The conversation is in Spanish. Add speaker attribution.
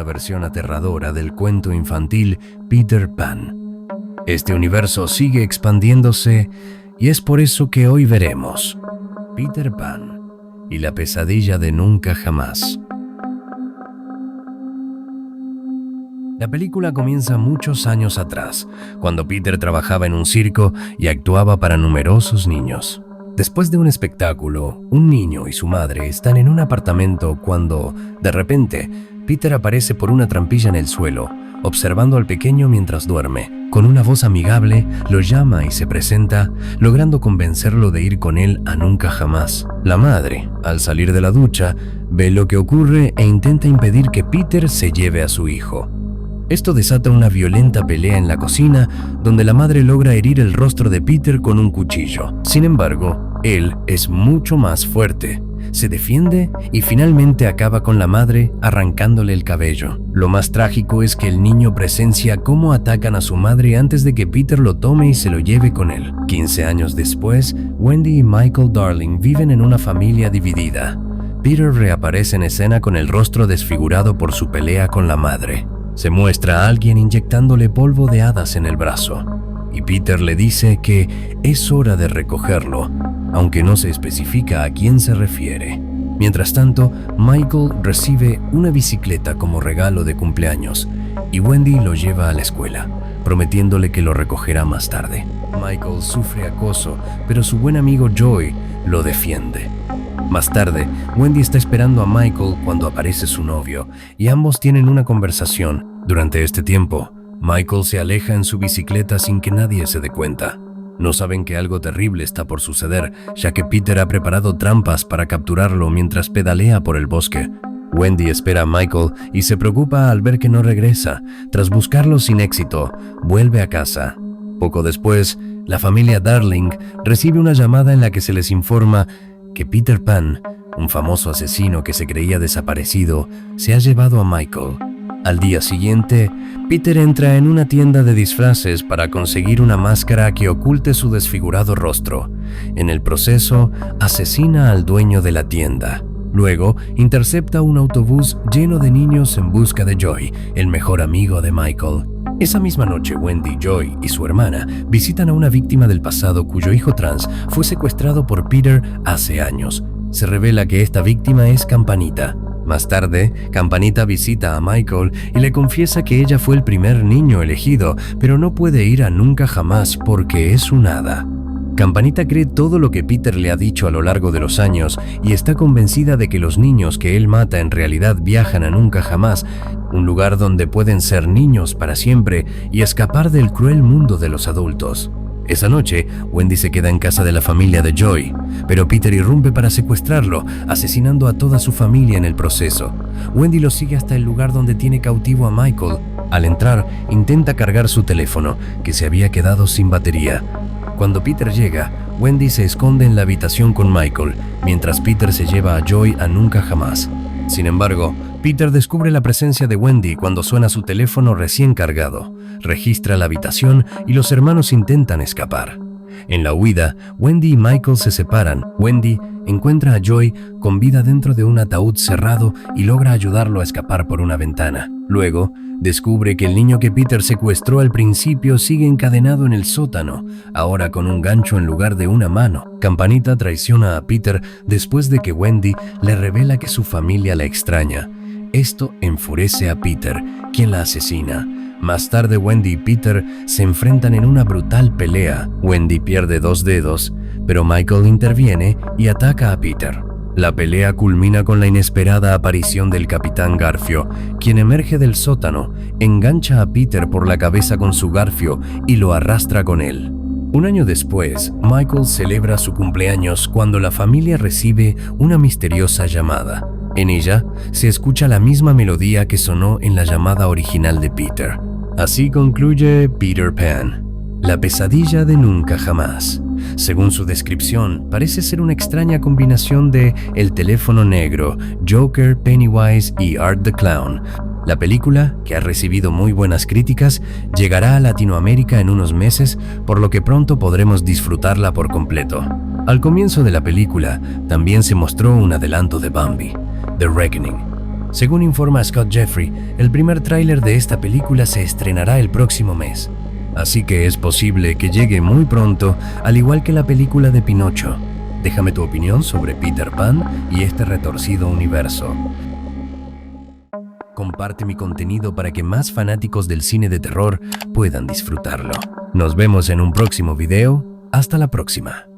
Speaker 1: una versión aterradora del cuento infantil Peter Pan. Este universo sigue expandiéndose y es por eso que hoy veremos Peter Pan y la pesadilla de nunca jamás. La película comienza muchos años atrás, cuando Peter trabajaba en un circo y actuaba para numerosos niños. Después de un espectáculo, un niño y su madre están en un apartamento cuando, de repente, Peter aparece por una trampilla en el suelo, observando al pequeño mientras duerme. Con una voz amigable, lo llama y se presenta, logrando convencerlo de ir con él a nunca jamás. La madre, al salir de la ducha, ve lo que ocurre e intenta impedir que Peter se lleve a su hijo. Esto desata una violenta pelea en la cocina, donde la madre logra herir el rostro de Peter con un cuchillo. Sin embargo, él es mucho más fuerte. Se defiende y finalmente acaba con la madre arrancándole el cabello. Lo más trágico es que el niño presencia cómo atacan a su madre antes de que Peter lo tome y se lo lleve con él. 15 años después, Wendy y Michael Darling viven en una familia dividida. Peter reaparece en escena con el rostro desfigurado por su pelea con la madre. Se muestra a alguien inyectándole polvo de hadas en el brazo, y Peter le dice que es hora de recogerlo, aunque no se especifica a quién se refiere. Mientras tanto, Michael recibe una bicicleta como regalo de cumpleaños, y Wendy lo lleva a la escuela, prometiéndole que lo recogerá más tarde. Michael sufre acoso, pero su buen amigo Joy lo defiende. Más tarde, Wendy está esperando a Michael cuando aparece su novio, y ambos tienen una conversación. Durante este tiempo, Michael se aleja en su bicicleta sin que nadie se dé cuenta. No saben que algo terrible está por suceder, ya que Peter ha preparado trampas para capturarlo mientras pedalea por el bosque. Wendy espera a Michael y se preocupa al ver que no regresa. Tras buscarlo sin éxito, vuelve a casa. Poco después, la familia Darling recibe una llamada en la que se les informa que Peter Pan, un famoso asesino que se creía desaparecido, se ha llevado a Michael. Al día siguiente, Peter entra en una tienda de disfraces para conseguir una máscara que oculte su desfigurado rostro. En el proceso, asesina al dueño de la tienda. Luego, intercepta un autobús lleno de niños en busca de Joy, el mejor amigo de Michael. Esa misma noche, Wendy, Joy y su hermana visitan a una víctima del pasado cuyo hijo trans fue secuestrado por Peter hace años. Se revela que esta víctima es Campanita. Más tarde, Campanita visita a Michael y le confiesa que ella fue el primer niño elegido, pero no puede ir a nunca jamás porque es un hada. Campanita cree todo lo que Peter le ha dicho a lo largo de los años y está convencida de que los niños que él mata en realidad viajan a nunca jamás, un lugar donde pueden ser niños para siempre y escapar del cruel mundo de los adultos. Esa noche, Wendy se queda en casa de la familia de Joy, pero Peter irrumpe para secuestrarlo, asesinando a toda su familia en el proceso. Wendy lo sigue hasta el lugar donde tiene cautivo a Michael. Al entrar, intenta cargar su teléfono, que se había quedado sin batería. Cuando Peter llega, Wendy se esconde en la habitación con Michael, mientras Peter se lleva a Joy a nunca jamás. Sin embargo, Peter descubre la presencia de Wendy cuando suena su teléfono recién cargado. Registra la habitación y los hermanos intentan escapar. En la huida, Wendy y Michael se separan. Wendy encuentra a Joy con vida dentro de un ataúd cerrado y logra ayudarlo a escapar por una ventana. Luego, descubre que el niño que Peter secuestró al principio sigue encadenado en el sótano, ahora con un gancho en lugar de una mano. Campanita traiciona a Peter después de que Wendy le revela que su familia la extraña. Esto enfurece a Peter, quien la asesina. Más tarde, Wendy y Peter se enfrentan en una brutal pelea. Wendy pierde 2 dedos, pero Michael interviene y ataca a Peter. La pelea culmina con la inesperada aparición del Capitán Garfio, quien emerge del sótano, engancha a Peter por la cabeza con su garfio y lo arrastra con él. Un año después, Michael celebra su cumpleaños cuando la familia recibe una misteriosa llamada. En ella, se escucha la misma melodía que sonó en la llamada original de Peter. Así concluye Peter Pan, la pesadilla de nunca jamás. Según su descripción, parece ser una extraña combinación de El teléfono negro, Joker, Pennywise y Art the Clown. La película, que ha recibido muy buenas críticas, llegará a Latinoamérica en unos meses, por lo que pronto podremos disfrutarla por completo. Al comienzo de la película, también se mostró un adelanto de Bambi, The Reckoning. Según informa Scott Jeffrey, el primer tráiler de esta película se estrenará el próximo mes, así que es posible que llegue muy pronto, al igual que la película de Pinocho. Déjame tu opinión sobre Peter Pan y este retorcido universo. Comparte mi contenido para que más fanáticos del cine de terror puedan disfrutarlo. Nos vemos en un próximo video. Hasta la próxima.